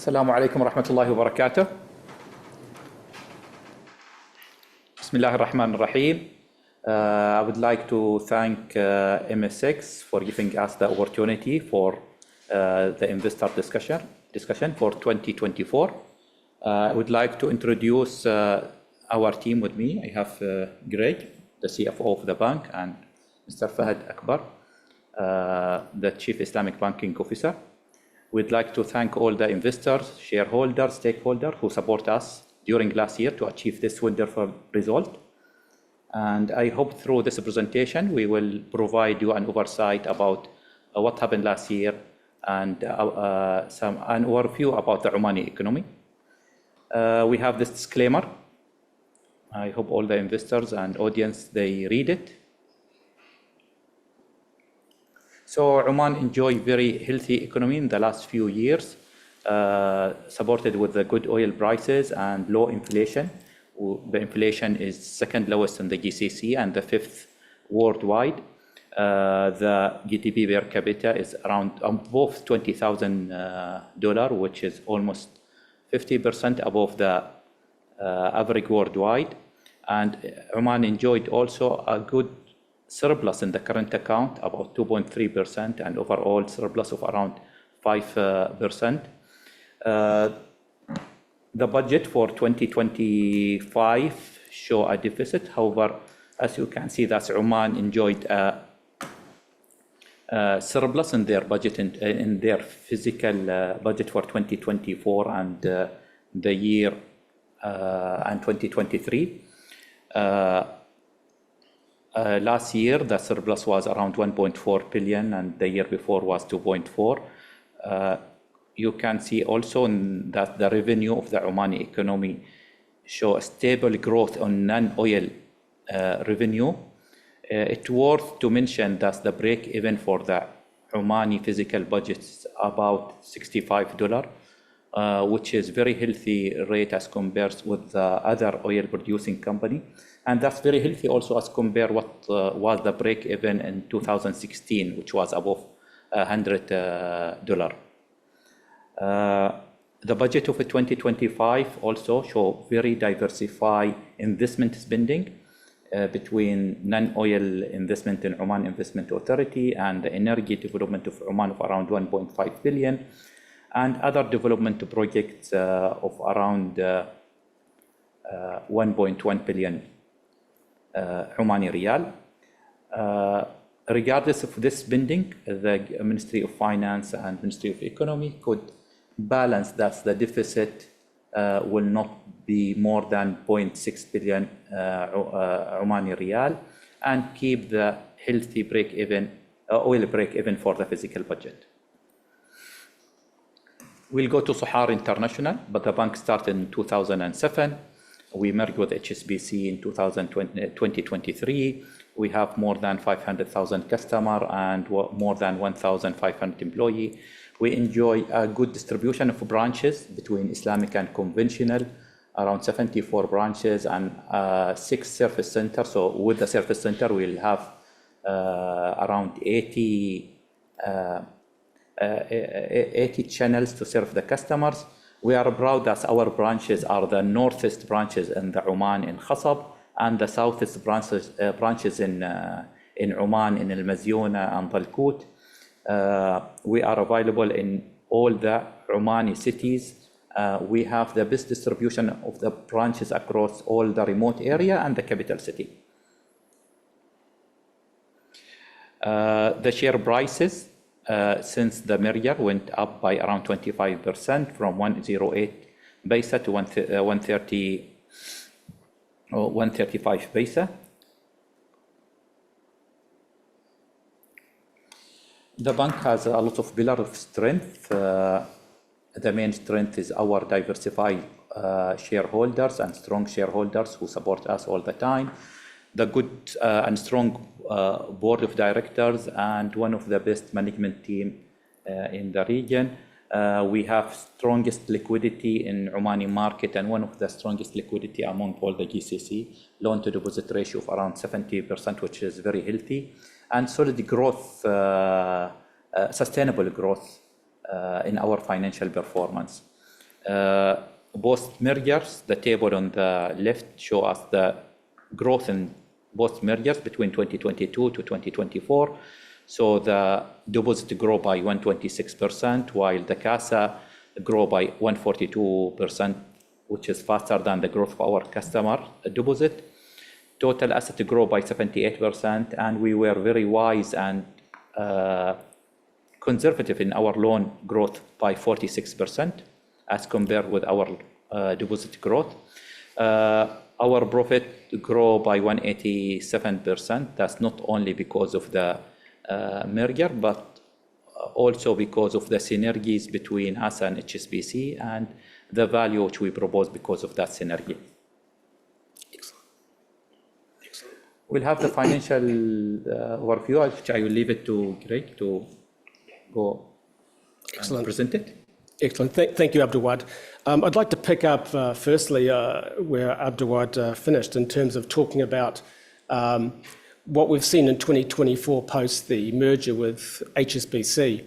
السلام عليكم ورحمة الله وبركاته. بسم الله الرحمن الرحيم. I would like to thank MSX for giving us the opportunity for the investor discussion for 2024. I would like to introduce our team with me. I have Greg, the CFO of the bank, and Mr. Fahad Akbar, the Chief Islamic Banking Officer. We'd like to thank all the investors, shareholders, stakeholders who support us during last year to achieve this wonderful result. And I hope through this presentation, we will provide you an oversight about what happened last year and an overview about the Omani economy. We have this disclaimer. I hope all the investors and audience, they read it. So Oman enjoyed very healthy economy in the last few years, supported with the good oil prices and low inflation. The inflation is second lowest in the GCC and the fifth worldwide. The GDP per capita is around above $20,000, which is almost 50% above the average worldwide. And Oman enjoyed also a good surplus in the current account, about 2.3%, and overall surplus of around 5%. The budget for 2025 show a deficit. However, as you can see, that Oman enjoyed a surplus in their budget, in their physical budget for 2024 and the year and 2023. Last year, the surplus was around 1.4 billion, and the year before was 2.4. You can see also that the revenue of the Omani economy show a stable growth on non-oil revenue. It's worth to mention that the break-even for the Omani physical budget is about $65, which is very healthy rate as compared with the other oil-producing company. And that's very healthy also as compared what was the break-even in 2016, which was above $100. The budget of 2025 also show very diversified investment spending between non-oil investment in Oman Investment Authority and the energy development of Oman of around 1.5 billion, and other development projects of around 1.1 billion Omani Riyal. Regardless of this spending, the Ministry of Finance and Ministry of Economy could balance that the deficit will not be more than 0.6 billion Omani Riyal and keep the healthy break-even, oil break-even for the physical budget. We'll go to Sohar International, but the bank started in 2007. We merged with HSBC in 2023. We have more than 500,000 customers and more than 1,500 employees. We enjoy a good distribution of branches between Islamic and conventional, around 74 branches and 6 service centers. So with the service center, we'll have around 80 channels to serve the customers. We are proud that our branches are the northeast branches in the Oman in Khasab and the southeast branches in Oman in Al Mazyuna and Al Kut. We are available in all the Omani cities. We have the best distribution of the branches across all the remote area and the capital city. The share prices since the merger went up by around 25% from 108 paisa to 135 paisa. The bank has a lot of pillars of strength. The main strength is our diversified shareholders and strong shareholders who support us all the time. The good and strong board of directors and one of the best management team in the region. We have strongest liquidity in Omani market and one of the strongest liquidity among all the GCC. Loan to deposit ratio of around 70%, which is very healthy, and solid growth, sustainable growth in our financial performance. both mergers. The table on the left show us the growth in both mergers between 2022 to 2024. So the deposit grow by 126%, while the CASA grow by 142%, which is faster than the growth of our customer deposit. Total asset grow by 78%, and we were very wise and conservative in our loan growth by 46% as compared with our deposit growth. Our profit grow by 187%. That's not only because of the merger, but also because of the synergies between us and HSBC and the value which we propose because of that synergy. Excellent. We'll have the financial overview, which I will leave it to Greg to go and present it. Excellent. Thank you, Abdelwad. I'd like to pick up firstly where Abdelwad finished in terms of talking about what we've seen in 2024 post the merger with HSBC.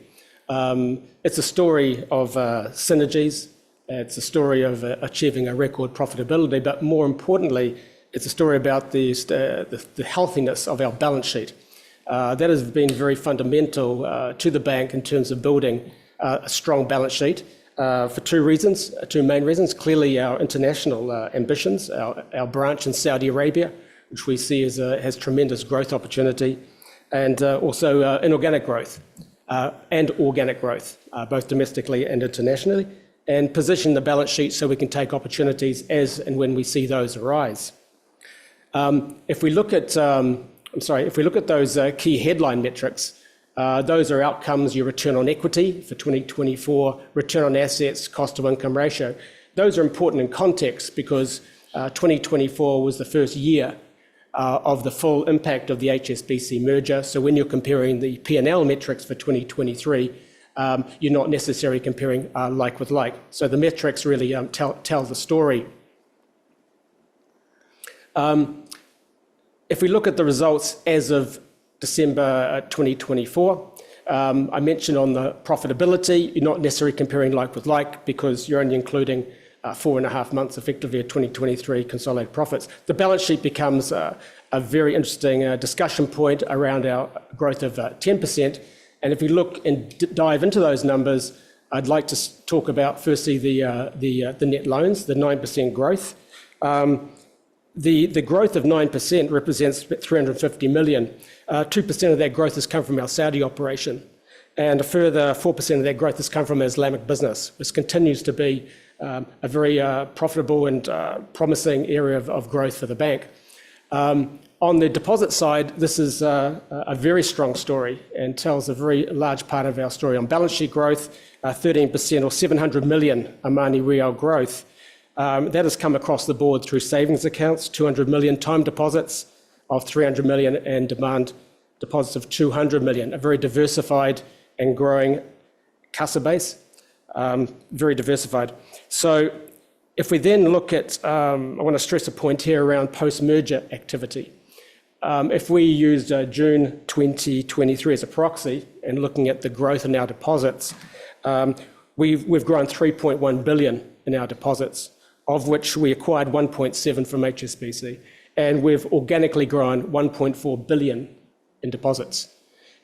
It's a story of synergies. It's a story of achieving a record profitability, but more importantly, it's a story about the healthiness of our balance sheet. That has been very fundamental to the bank in terms of building a strong balance sheet for two main reasons. Clearly, our international ambitions, our branch in Saudi Arabia, which we see has tremendous growth opportunity, and also inorganic growth and organic growth, both domestically and internationally, and position the balance sheet so we can take opportunities as and when we see those arise. If we look at those key headline metrics, those are outcomes: your return on equity for 2024, return on assets, cost to income ratio. Those are important in context because 2024 was the first year of the full impact of the HSBC merger. So when you're comparing the P&L metrics for 2023, you're not necessarily comparing like with like. So the metrics really tell the story. If we look at the results as of December 2024, I mentioned on the profitability, you're not necessarily comparing like with like because you're only including 4.5 months effectively of 2023 consolidated profits. The balance sheet becomes a very interesting discussion point around our growth of 10%. And if we look and dive into those numbers, I'd like to talk about firstly the net loans, the 9% growth. The growth of 9% represents 350 million. 2% of that growth has come from our Saudi operation, and a further 4% of that growth has come from our Islamic business, which continues to be a very profitable and promising area of growth for the bank. On the deposit side, this is a very strong story and tells a very large part of our story on balance sheet growth, 13% or 700 million Omani Real growth. That has come across the board through savings accounts, 200 million, time deposits of 300 million, and demand deposits of 200 million, a very diversified and growing CASA base, very diversified. So if we then look at, I want to stress a point here around post-merger activity. If we used June 2023 as a proxy and looking at the growth in our deposits, we've grown 3.1 billion in our deposits, of which we acquired 1.7 from HSBC, and we've organically grown 1.4 billion in deposits.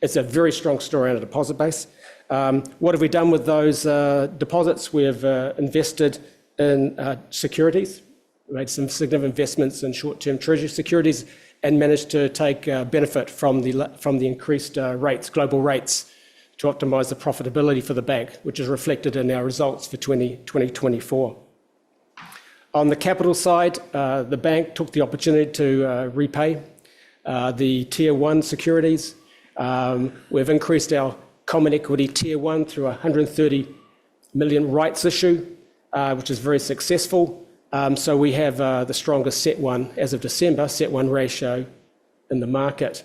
It's a very strong story on a deposit base. What have we done with those deposits? We have invested in securities. We made some significant investments in short-term treasury securities and managed to take benefit from the increased rates, global rates, to optimize the profitability for the bank, which is reflected in our results for 2024. On the capital side, the bank took the opportunity to repay the Tier 1 securities. We've increased our common equity Tier 1 through 130 million rights issue, which is very successful. So we have the strongest CET1 as of December, CET1 ratio in the market.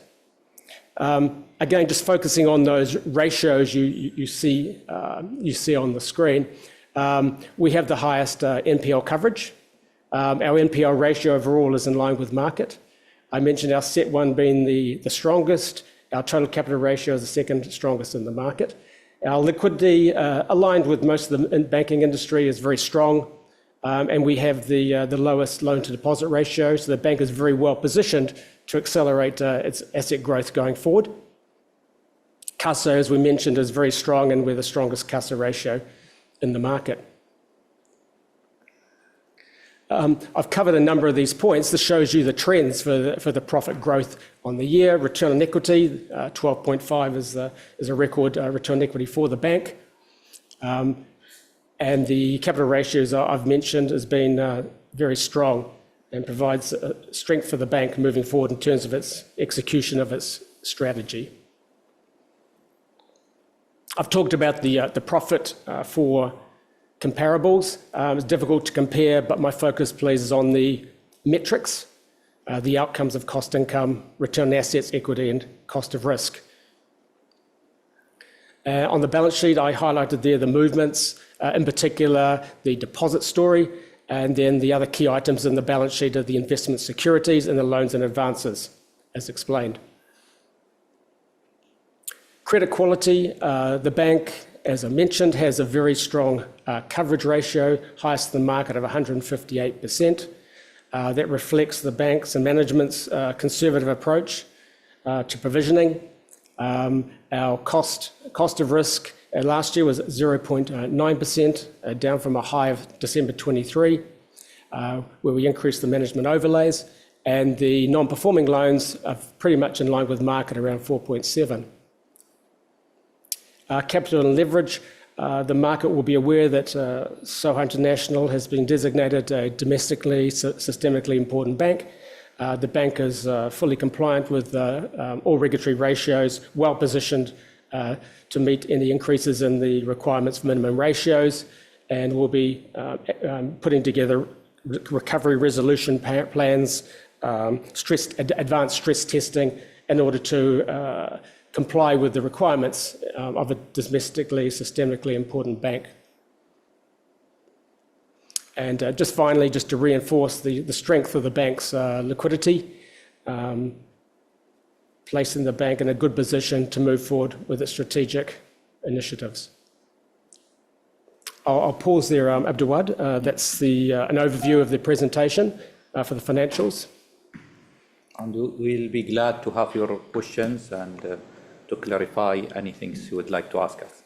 Again, just focusing on those ratios you see on the screen, we have the highest NPL coverage. Our NPL ratio overall is in line with market. I mentioned our CET1 being the strongest. Our total capital ratio is the second strongest in the market. Our liquidity, aligned with most of the banking industry, is very strong, and we have the lowest loan-to-deposit ratio, so the bank is very well positioned to accelerate its asset growth going forward. CASA, as we mentioned, is very strong, and we're the strongest CASA ratio in the market. I've covered a number of these points. This shows you the trends for the profit growth on the year. Return on equity, 12.5 is a record return on equity for the bank. And the capital ratios I've mentioned has been very strong and provides strength for the bank moving forward in terms of its execution of its strategy. I've talked about the profit for comparables. It's difficult to compare, but my focus, please, is on the metrics, the outcomes of cost income, return on assets, equity, and cost of risk. On the balance sheet, I highlighted there the movements, in particular the deposit story, and then the other key items in the balance sheet are the investment securities and the loans and advances, as explained. Credit quality, the bank, as I mentioned, has a very strong coverage ratio, highest in the market of 158%. That reflects the bank's and management's conservative approach to provisioning. Our cost of risk last year was 0.9%, down from a high of December 23, where we increased the management overlays, and the non-performing loans are pretty much in line with market, around 4.7. Capital and leverage, the market will be aware that Sohar International has been designated a domestically systemically important bank. The bank is fully compliant with all regulatory ratios, well positioned to meet any increases in the requirements for minimum ratios, and will be putting together recovery resolution plans, advanced stress testing in order to comply with the requirements of a domestically systemically important bank. And just finally, just to reinforce the strength of the bank's liquidity, placing the bank in a good position to move forward with its strategic initiatives. I'll pause there, Abdulwad. That's an overview of the presentation for the financials. And we'll be glad to have your questions and to clarify anything you would like to ask us.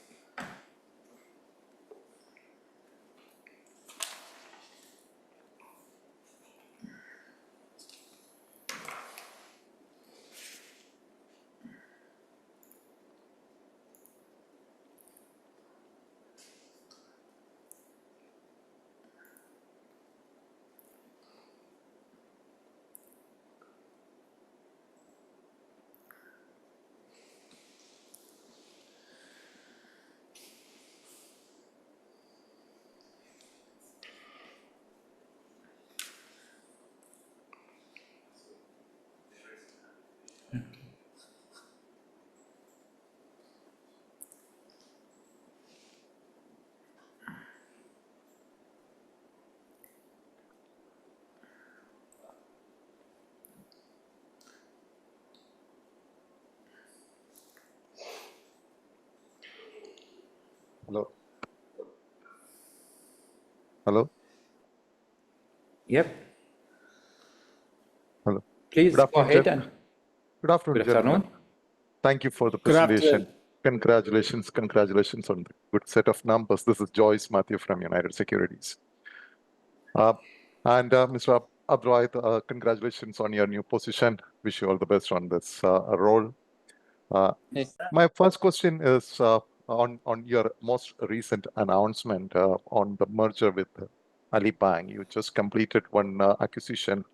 Hello. Hello. Yep. Hello. Please go ahead and good afternoon, good afternoon. gentlemen. Thank you for the Good presentation. afternoon. Congratulations on the good set of numbers. This is Joyce Matthew from United Securities. Mr. Abdulwahid, congratulations on your new position. Wish you all the best on this role. Yes. My first question is on your most recent announcement on the merger with Ali Bank. You just completed one acquisition,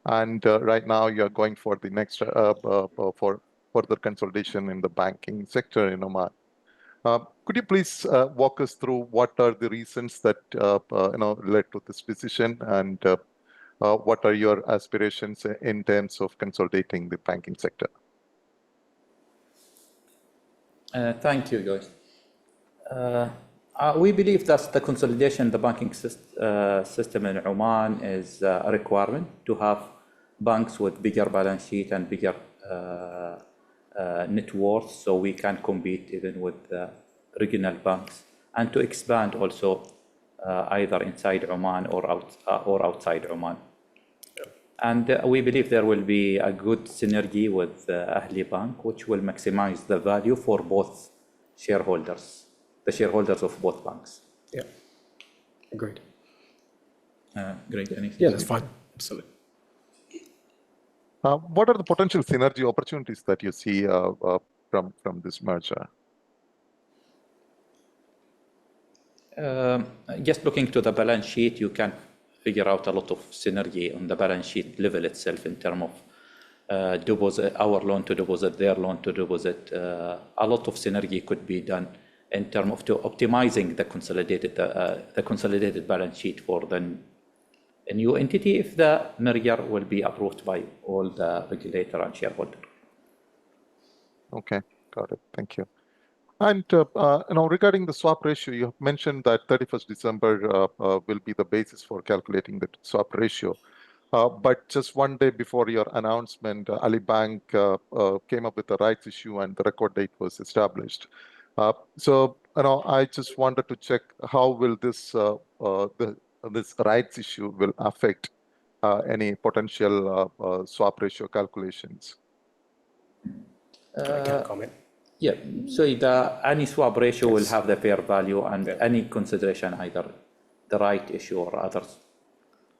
and right now you're going for the next for further consolidation in the banking sector in Oman. Could you please walk us through what are the reasons that led to this decision, and what are your aspirations in terms of consolidating the banking sector? Thank you, Joyce. We believe that the consolidation in the banking system in Oman is a requirement to have banks with bigger balance sheet and bigger net worth, so we can compete even with regional banks, and to expand also either inside Oman or outside Oman. And we believe there will be a good synergy with Ahli Bank, which will maximize the value for both shareholders, the shareholders of both banks. Yeah, agreed. Great. Anything? Yeah, that's fine. Absolutely. What are the potential synergy opportunities that you see from this merger? Just looking to the balance sheet, you can figure out a lot of synergy on the balance sheet level itself in terms of deposit, our loan to deposit, their loan to deposit. A lot of synergy could be done in terms of optimizing the consolidated balance sheet for a new entity if the merger will be approved by all the regulator and shareholder. Okay, got it. Thank you. And regarding the swap ratio, you have mentioned that 31st December will be the basis for calculating the swap ratio. But just one day before your announcement, Ali Bank came up with a rights issue and the record date was established. So I just wanted to check how will this rights issue will affect any potential swap ratio calculations. I can comment. Yeah, so any swap ratio will have the fair value, and any consideration, either the right issue or others,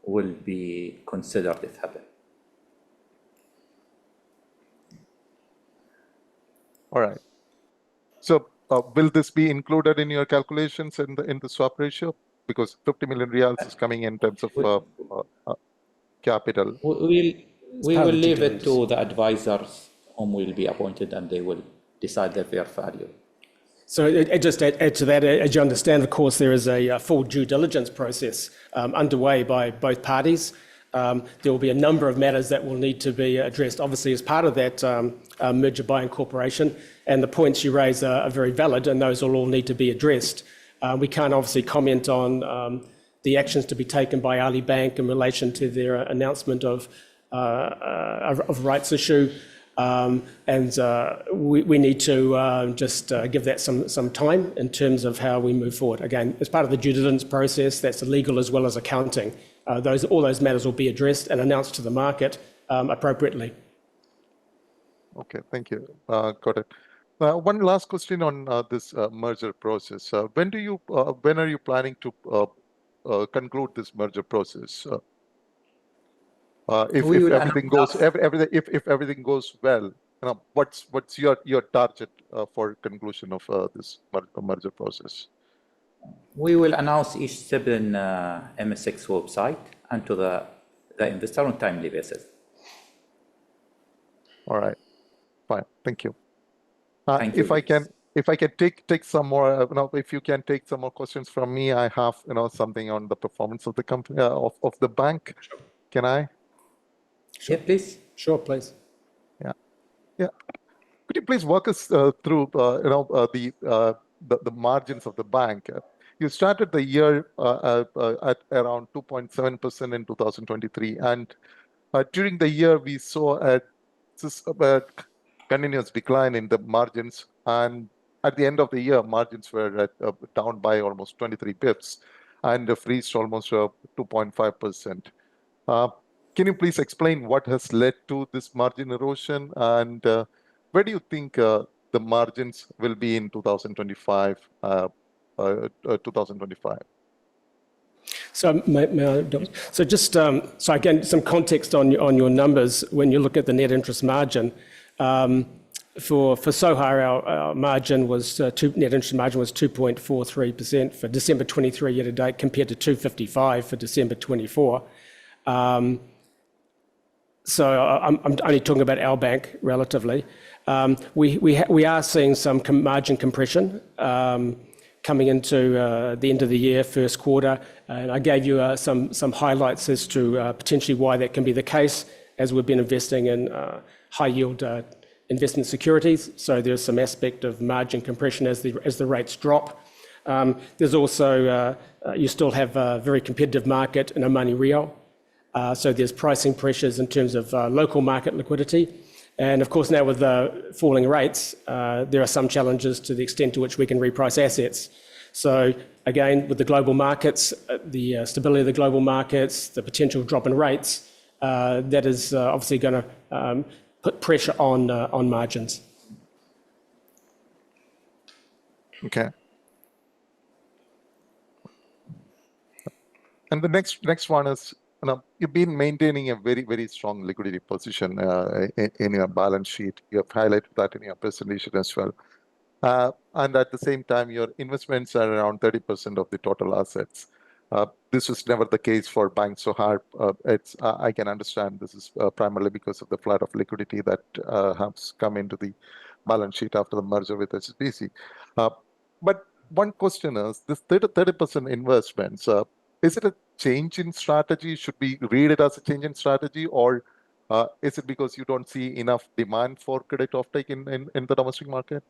will be considered if happen. All right. So will this be included in your calculations in the swap ratio? Because 50 million riyals is coming in terms of capital. We will leave it to the advisors whom will be appointed, and they will decide the fair value. So just add to that, as you understand, of course, there is a full due diligence process underway by both parties. There will be a number of matters that will need to be addressed, obviously, as part of that merger by incorporation. And the points you raise are very valid, and those will all need to be addressed. We can't obviously comment on the actions to be taken by Ali Bank in relation to their announcement of rights issue. We need to just give that some time in terms of how we move forward. Again, as part of the due diligence process, that's legal as well as accounting. All those matters will be addressed and announced to the market appropriately. Okay, thank you. Got it. One last question on this merger process. When are you planning to conclude this merger process? If everything goes well, what's your target for conclusion of this merger process? We will announce each step in MSX website and to the investor on timely basis. All right, fine. Thank you. Thank you. If I can take some more, if you can take some more questions from me, I have something on the performance of the company of the bank. Sure. Can I? Sure. Yeah, please. Sure, please. Yeah. Could you please walk us through the margins of the bank? You started the year at around 2.7% in 2023, and during the year we saw a continuous decline in the margins, and at the end of the year margins were down by almost 23 pips and reached almost 2.5%. Can you please explain what has led to this margin erosion, and where do you think the margins will be in 2025? So, so again, some context on your numbers. When you look at the net interest margin, for Sohar, our margin was net interest margin was 2.43% for December 23 year to date, compared to 2.55 for December 24. So I'm only talking about our bank relatively. We are seeing some margin compression coming into the end of the year, first quarter, and I gave you some highlights as to potentially why that can be the case, as we've been investing in high yield investment securities. So there's some aspect of margin compression as the rates drop. There's also you still have a very competitive market in Omani Real. So there's pricing pressures in terms of local market liquidity. And of course, now with the falling rates, there are some challenges to the extent to which we can reprice assets. So again, with the global markets, the stability of the global markets, the potential drop in rates, that is obviously going to put pressure on margins. Okay. And the next one is, you've been maintaining a very strong liquidity position in your balance sheet. You have highlighted that in your presentation as well. And at the same time, your investments are around 30% of the total assets. This was never the case for Bank Sohar. I can understand this is primarily because of the flood of liquidity that has come into the balance sheet after the merger with HSBC. But one question is, this 30% investments, is it a change in strategy? Should we read it as a change in strategy, or is it because you don't see enough demand for credit offtake in the domestic market?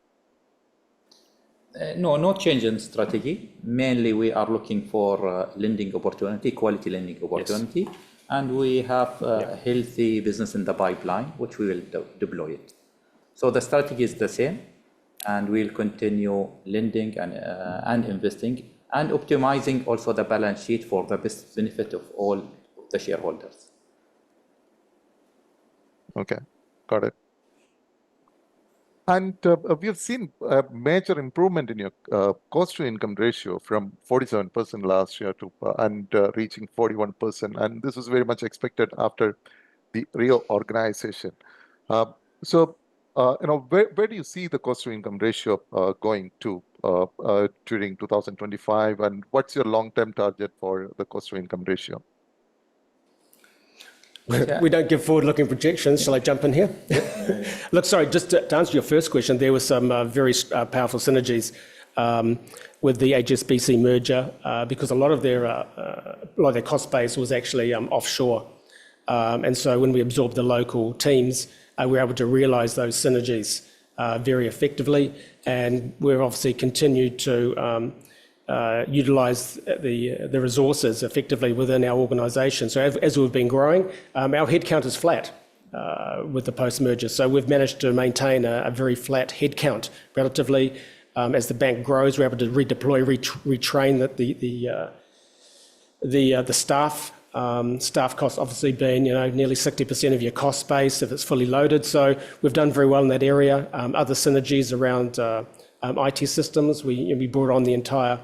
No change in strategy. Mainly, we are looking for lending opportunity, quality lending opportunity, yes. And we have a healthy business in the pipeline, which we will deploy it. So the strategy is the same, and we'll continue lending and investing and optimizing also the balance sheet for the best benefit of all the shareholders. Okay, got it. And we have seen a major improvement in your cost-to-income ratio from 47% last year to reaching 41%, and this was very much expected after the reorganization. So, where do you see the cost-to-income ratio going to during 2025, and what's your long-term target for the cost-to-income ratio? We don't give forward-looking projections. Shall I jump in here? Look, sorry, just to answer your first question, there were some very powerful synergies with the HSBC merger because a lot of their cost base was actually offshore. And so when we absorbed the local teams, we were able to realise those synergies very effectively. And we've obviously continued to utilise the resources effectively within our organisation. So as we've been growing, our headcount is flat with the post-merger. So we've managed to maintain a very flat headcount relatively. As the bank grows, we're able to redeploy, retrain the staff. Staff costs obviously being nearly 60% of your cost base if it's fully loaded. So we've done very well in that area. Other synergies around IT systems. We brought on the entire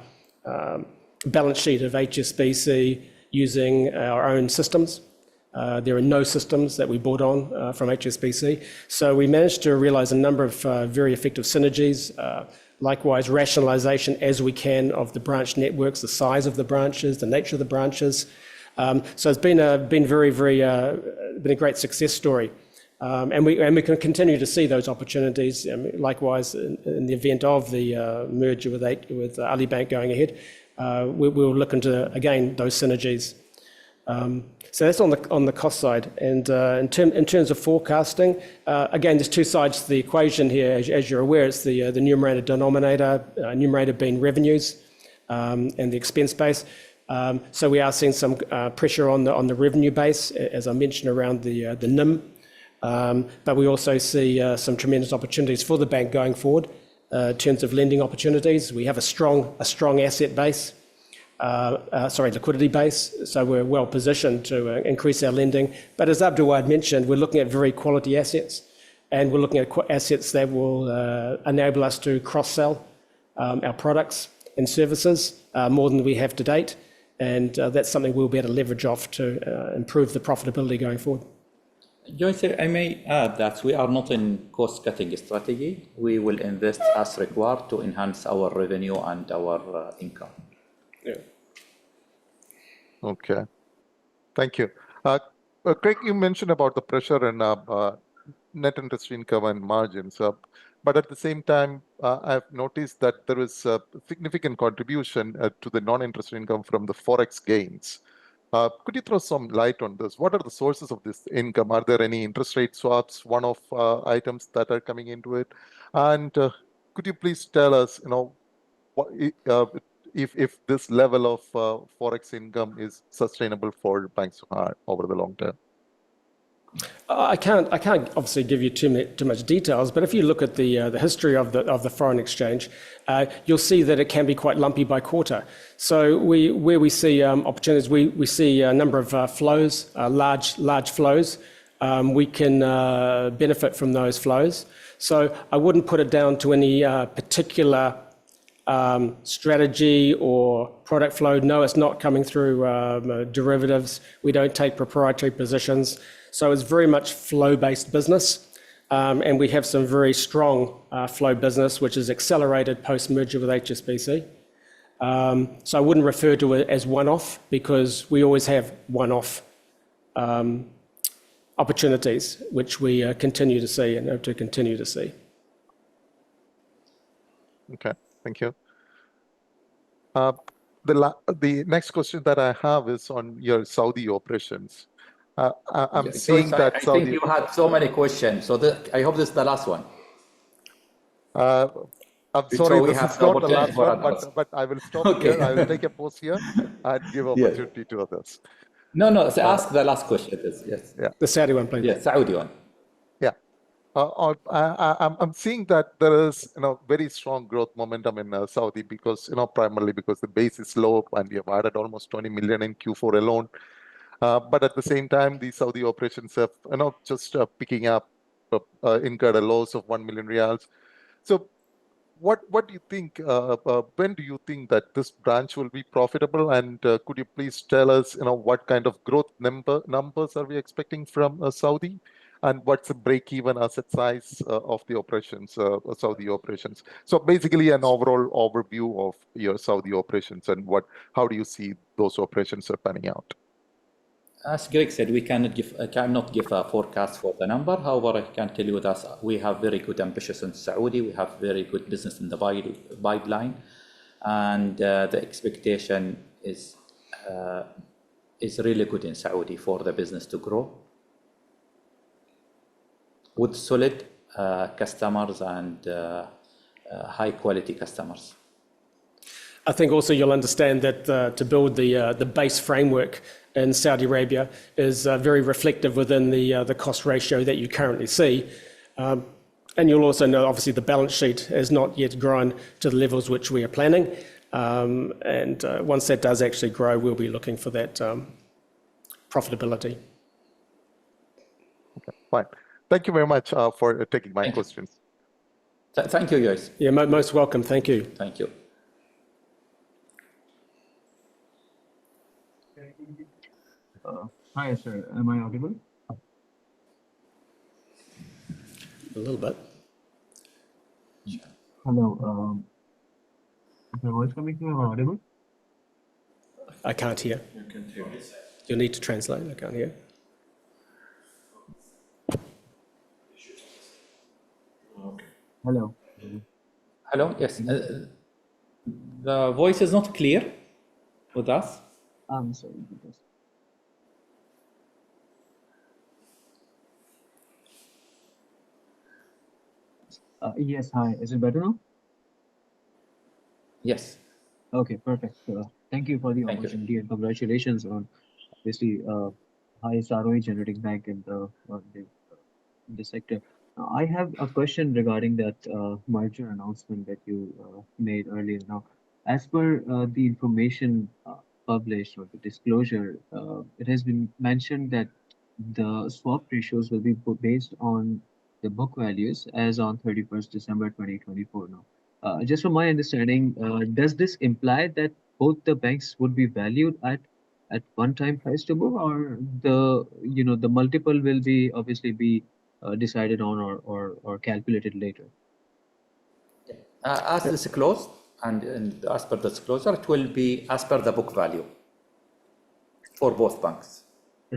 balance sheet of HSBC using our own systems. There are no systems that we bought on from HSBC. So we managed to realise a number of very effective synergies. Likewise, rationalisation as we can of the branch networks, the size of the branches, the nature of the branches. So it's been a great success story. And we can continue to see those opportunities. Likewise, in the event of the merger with Ali Bank going ahead, we'll look into, again, those synergies. So that's on the cost side. And in terms of forecasting, again, there's two sides to the equation here. As you're aware, it's the numerator denominator, numerator being revenues and the expense base. So we are seeing some pressure on the revenue base, as I mentioned, around the NIM. But we also see some tremendous opportunities for the bank going forward in terms of lending opportunities. We have a strong asset base, liquidity base, so we're well positioned to increase our lending. But as Abdul had mentioned, we're looking at very quality assets, and we're looking at assets that will enable us to cross-sell our products and services more than we have to date, and that's something we'll be able to leverage off to improve the profitability going forward. Joyce, I may add that we are not in cost-cutting strategy. We will invest as required to enhance our revenue and our income. Yeah. Okay. Thank you. Craig, you mentioned about the pressure in net interest income and margins. But at the same time, I've noticed that there is a significant contribution to the non-interest income from the Forex gains. Could you throw some light on this? What are the sources of this income? Are there any interest rate swaps, one-off items that are coming into it? And could you please tell us, what, if this level of Forex income is sustainable for Bank Sohar over the long term? I can't obviously give you too much details, but if you look at the history of the foreign exchange, you'll see that it can be quite lumpy by quarter. So where we see opportunities, we see a number of flows, large flows. We can benefit from those flows. So I wouldn't put it down to any particular strategy or product flow. No, it's not coming through derivatives. We don't take proprietary positions. So it's very much flow-based business. And we have some very strong flow business, which is accelerated post-merger with HSBC. So I wouldn't refer to it as one-off, because we always have one-off opportunities, which we continue to see and hope to continue to see. Okay, thank you. The next question that I have is on your Saudi operations. I'm seeing that I Saudi. think you had so many questions, so I hope this is the last one. I'm So sorry, we this have is the not the last opportunity for one, others. but I will stop Okay. here. I will take a pause here and give opportunity to others. No, so ask the last question. Yes. Yeah. The Saudi one, please. Yes, Saudi one. Yeah. I'm seeing that there is very strong growth momentum in Saudi, because primarily because the base is low and we have added almost 20 million in Q4 alone. But at the same time, the Saudi operations have just picking up, incurred a loss of 1 million riyals. So what do you think? When do you think that this branch will be profitable? And could you please tell us what kind of growth numbers are we expecting from Saudi? And what's the break-even asset size of the operations, Saudi operations? So basically, an overall overview of your Saudi operations and how do you see those operations are panning out? As Greg said, we cannot give a forecast for the number. However, I can tell you that we have very good ambitions in Saudi. We have very good business in the pipeline, and the expectation is really good in Saudi for the business to grow with solid customers and high quality customers. I think also you'll understand that to build the base framework in Saudi Arabia is very reflective within the cost ratio that you currently see. And you'll also know, obviously, the balance sheet has not yet grown to the levels which we are planning. And once that does actually grow, we'll be looking for that profitability. Okay, fine. Thank you very much for taking my questions. Thank you, guys. Yeah, most welcome. Thank you. Thank you. Hi, sir. Am I audible? A little bit. Hello. Is my voice coming through? Am I audible? I can't hear. You'll need to translate. I can't hear. Hello. Hello. Yes. The voice is not clear with us. I'm sorry. Yes, hi. Is it better now? Yes. Okay, perfect. Thank you for the Thank you. opportunity and congratulations on obviously highest ROE generating bank in the sector. I have a question regarding that merger announcement that you made earlier. Now, as per the information published or the disclosure, it has been mentioned that the swap ratios will be based on the book values as on 31st December 2024 now. Just from my understanding, does this imply that both the banks would be valued at one-time price to book, or the multiple will be obviously be decided on or calculated later? As disclosed and as per the disclosure, it will be as per the book value for both banks.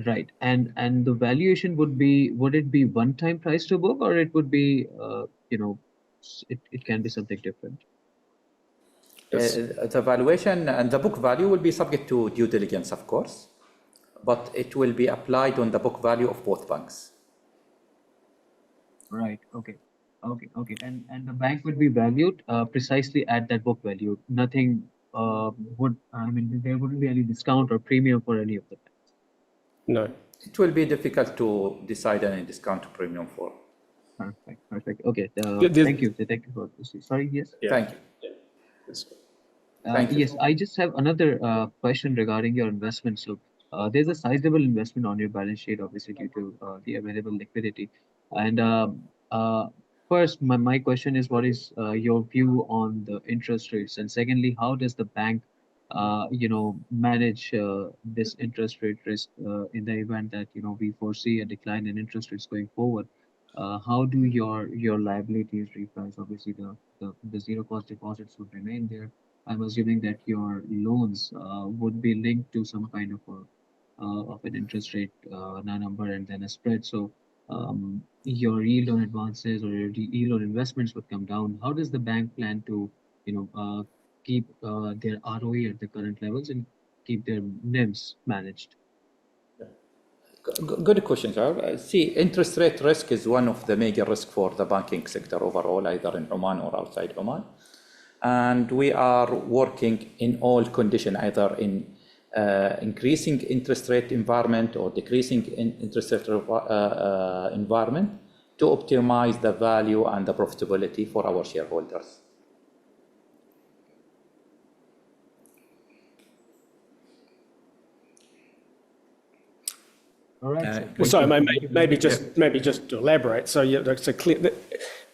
Right, and the valuation would it be one-time price to book, or it would be it can be something different? The valuation and the book value will be subject to due diligence, of course, but it will be applied on the book value of both banks. Right. Okay. And the bank would be valued precisely at that book value. Nothing there wouldn't be any discount or premium for any of the banks. No. It will be difficult to decide any discount premium for. Perfect. Okay. There's- Thank you. Thank you for this. Sorry. Yes. Thank you. Thank you. Yes, I just have another question regarding your investment. So, there's a sizable investment on your balance sheet, obviously due to the available liquidity. And first, my question is, what is your view on the interest rates? And secondly, how does the bank, manage this interest rate risk in the event that we foresee a decline in interest rates going forward? How do your liabilities reprice? Obviously, the zero cost deposits would remain there. I'm assuming that your loans would be linked to some kind of an interest rate number and then a spread. So your yield on advances or your yield on investments would come down. How does the bank plan to, keep their ROE at the current levels and keep their NIMs managed? Good question, sir. See, interest rate risk is one of the major risks for the banking sector overall, either in Oman or outside Oman. And we are working in all conditions, either in increasing interest rate environment or decreasing interest rate environment to optimize the value and the profitability for our shareholders. All right. Well, sorry, maybe just to elaborate. So yeah, it's clear that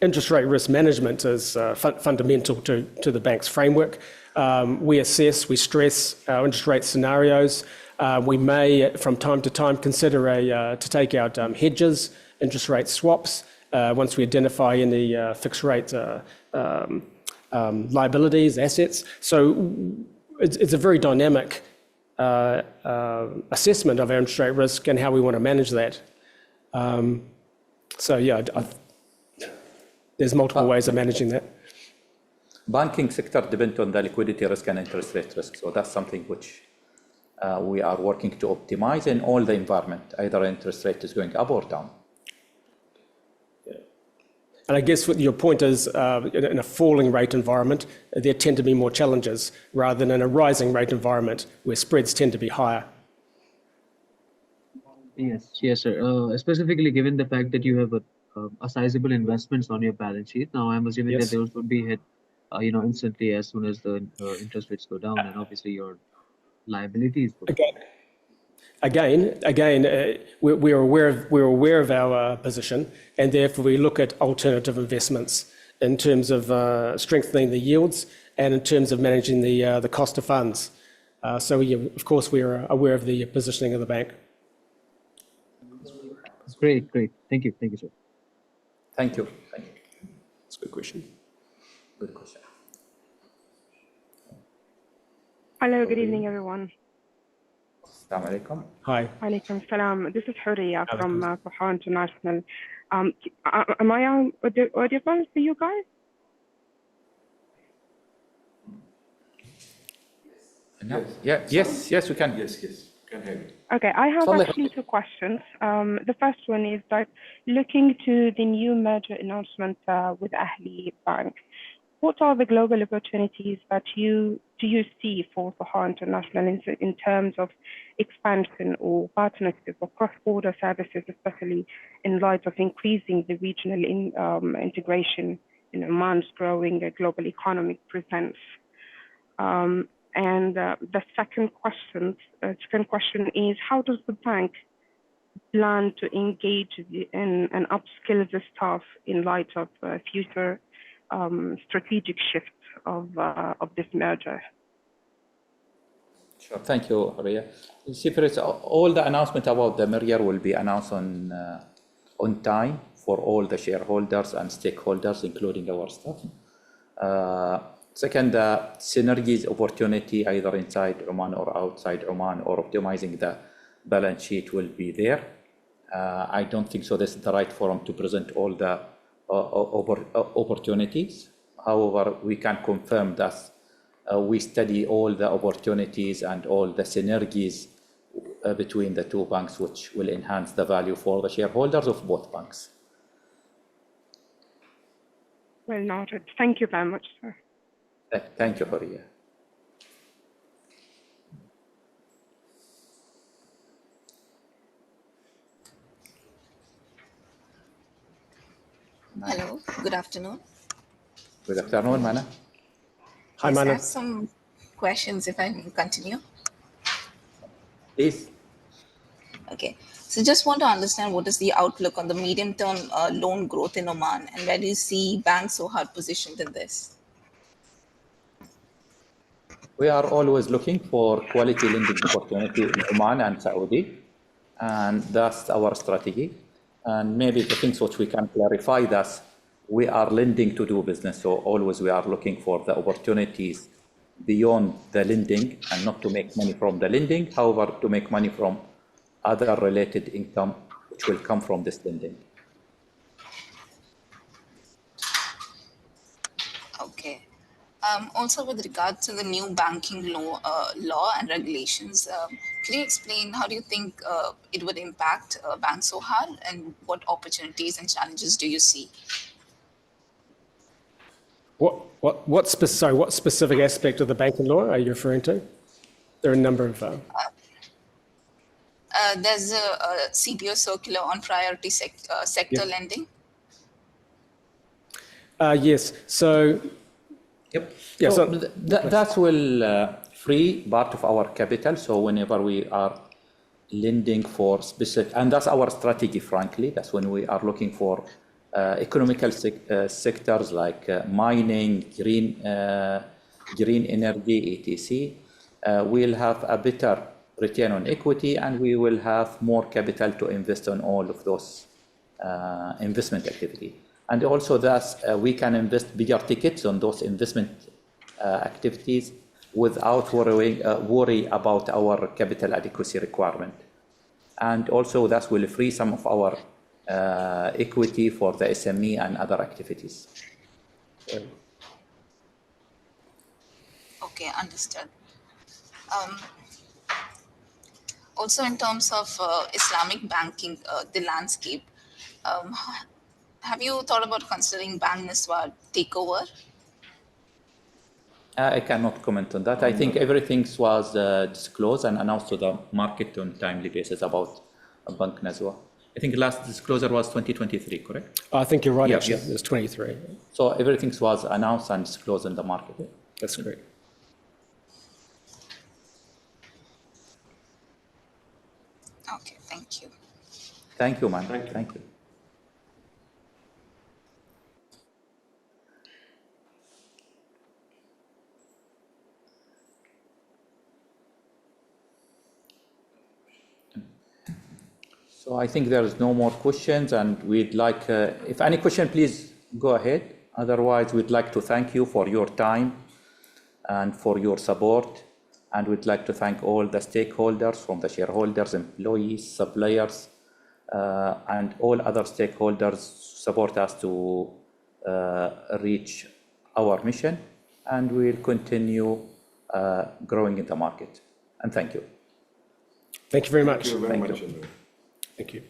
interest rate risk management is fundamental to the bank's framework. We assess, we stress our interest rate scenarios. We may, from time to time, consider to take out hedges, interest rate swaps, once we identify any fixed rate liabilities, assets. So it's a very dynamic assessment of our interest rate risk and how we want to manage that. So yeah, there's multiple ways of managing that. Banking sector depends on the liquidity risk and interest rate risk. So that's something which we are working to optimize in all the environment, either interest rate is going up or down. And I guess what your point is, in a falling rate environment, there tend to be more challenges rather than in a rising rate environment where spreads tend to be higher. Yes, sir. Specifically, given the fact that you have a sizable investments on your balance sheet, now I'm assuming that those would be hit, instantly as soon as the interest rates go down, and obviously your liabilities would. Again, we're aware of our position, and therefore we look at alternative investments in terms of strengthening the yields and in terms of managing the cost of funds. So of course we are aware of the positioning of the bank. Great. Thank you, sir. Thank you. That's a good question. Good question. Hello, good evening, everyone. Assalamu alaikum. Hi. Alaikum salam. This is Huriya from Sohar International. Am I audible for you guys? No. Yes, we can. Yes, can hear you. Okay, I have actually two questions. The first one is that looking to the new merger announcement with Ahli Bank, what are the global opportunities that you see for Sohar International in terms of expansion or partnership or cross-border services, especially in light of increasing the regional integration in Oman's growing global economic presence? And the second question is, how does the bank plan to engage and upskill the staff in light of future strategic shift of this merger? Sure. Thank you, Huriya. See, first, all the announcement about the merger will be announced on time for all the shareholders and stakeholders, including our staff. Second, synergies opportunity either inside Oman or outside Oman or optimizing the balance sheet will be there. I don't think so this is the right forum to present all the opportunities. However, we can confirm that we study all the opportunities and all the synergies between the two banks, which will enhance the value for the shareholders of both banks. Well noted. Thank you very much, sir. Thank you, Huriya. Hello, good afternoon. Good afternoon, Mana. Hi, Yes, I Mana. have some questions if I may continue. Please. Okay, so just want to understand what is the outlook on the medium-term loan growth in Oman, and where do you see Bank Sohar positioned in this? We are always looking for quality lending opportunity in Oman and Saudi, and that's our strategy. And maybe the things which we can clarify that we are lending to do business, so always we are looking for the opportunities beyond the lending and not to make money from the lending, however, to make money from other related income which will come from this lending. Okay. Also, with regard to the new banking law and regulations, can you explain how do you think it would impact Bank Sohar, and what opportunities and challenges do you see? What specific aspect of the banking law are you referring to? There are a number of... There's a CBO circular on priority sector lending. Yes, so... Yep. Yeah, so so- that will free part of our capital. So whenever we are lending for specific, and that's our strategy, frankly, that's when we are looking for economical sectors like mining, green energy, etc. We'll have a better return on equity, and we will have more capital to invest on all of those investment activity. And also that we can invest bigger tickets on those investment activities without worry about our capital adequacy requirement. And also that will free some of our equity for the SME and other activities. Okay, understood. Also, in terms of Islamic banking, the landscape, have you thought about considering Bank Niswa takeover? I cannot comment on that. I think everything was disclosed and announced to the market on a timely basis about Bank Nazwa. I think last disclosure was 2023, correct? I think you're right, Yeah, actually. yes. It's 23. So everything was announced and disclosed in the market. That's correct. Okay, thank you. Thank you, man. Thank you. So I think there is no more questions, and we'd like, if any question, please go ahead. Otherwise, we'd like to thank you for your time and for your support. And we'd like to thank all the stakeholders, from the shareholders, employees, suppliers, and all other stakeholders support us to reach our mission. And we'll continue growing in the market. And thank you. Thank you very much. Thank you very much. Thank you.